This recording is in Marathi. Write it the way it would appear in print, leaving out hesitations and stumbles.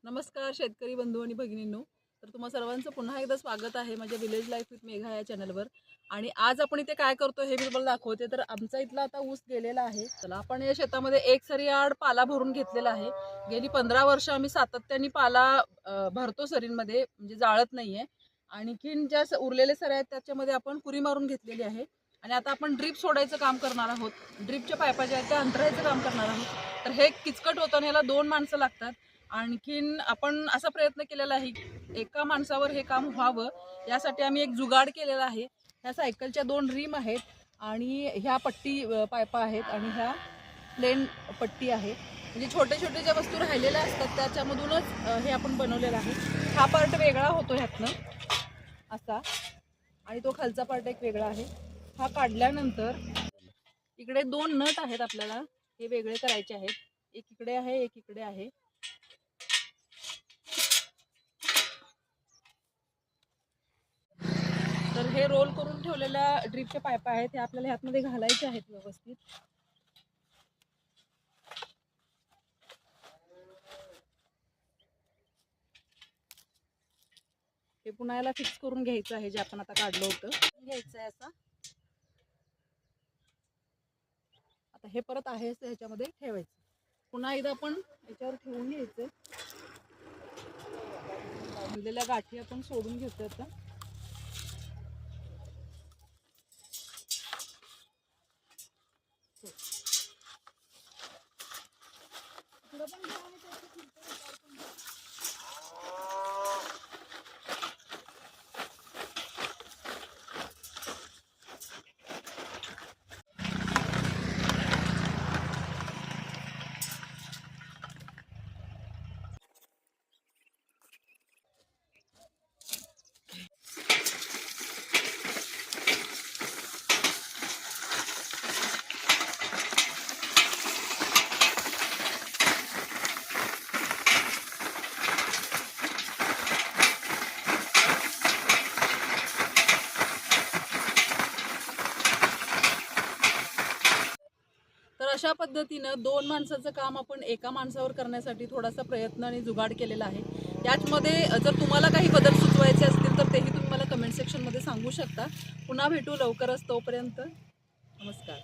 नमस्कार शेतकरी बंधू आणि भगिनींनो. तर तुम्हा सर्वांचं पुन्हा एकदा स्वागत आहे माझ्या विलेज लाईफ विथ मेघा या चॅनलवर. आणि आज आपण इथे काय करतो हे मी तुम्हाला दाखवते. तर आमचा इथला आता ऊस गेलेला आहे. चला आपण या शेतामध्ये एक सरी आड पाला भरून घेतलेला आहे. गेली 15 वर्ष आम्ही सातत्याने पाला भरतो सरींमध्ये, म्हणजे जाळत नाहीये. आणखीन ज्या उरलेले सऱ्या आहेत त्याच्यामध्ये आपण कुरी मारून घेतलेली आहे. आणि आता आपण ड्रीप सोडायचं काम करणार आहोत. ड्रीपच्या पायपा ज्या आहेत त्या अंतरायचं काम करणार आहोत. तर हे किचकट होतं आणि याला 2 माणसं लागतात. आणखीन आपण असा प्रयत्न केलेला आहे एका माणसावर हे काम व्हावं यासाठी आम्ही एक जुगाड केलेला आहे. ह्या सायकलच्या 2 रिम आहेत आणि ह्या पट्टी पायपा आहेत आणि ह्या प्लेन पट्टी आहे. म्हणजे छोटे छोटे ज्या वस्तू राहिलेल्या असतात त्याच्यामधूनच हे आपण बनवलेलं आहे. हा पार्ट वेगळा होतो ह्यातनं असा, आणि तो खालचा पार्ट एक वेगळा आहे. हा काढल्यानंतर इकडे 2 नट आहेत, आपल्याला हे वेगळे करायचे आहेत. एक इकडे आहे, एक इकडे आहे. तर हे रोल करून ठेवलेल्या ड्रीपच्या पायपा आहेत, हे आपल्याला ह्यातमध्ये घालायचे आहेत व्यवस्थित. हे पुन्हा याला फिक्स करून घ्यायचं आहे, जे आपण आता काढलं होतं घ्यायचं आहे असा. आता हे परत आहे ह्याच्यामध्ये ठेवायचं. पुन्हा एकदा आपण याच्यावर ठेवून घ्यायचं. दिलेल्या गाठी आपण सोडून घेतो आता. तर अशा पद्धतीनं 2 माणसाचं काम आपण एका माणसावर करण्यासाठी थोडासा प्रयत्न आणि जुगाड केलेला आहे. याचमध्ये जर तुम्हाला काही बदल सुचवायचे असतील तर तेही तुम्ही मला कमेंट सेक्शनमध्ये सांगू शकता. पुन्हा भेटू लवकरच. तोपर्यंत नमस्कार.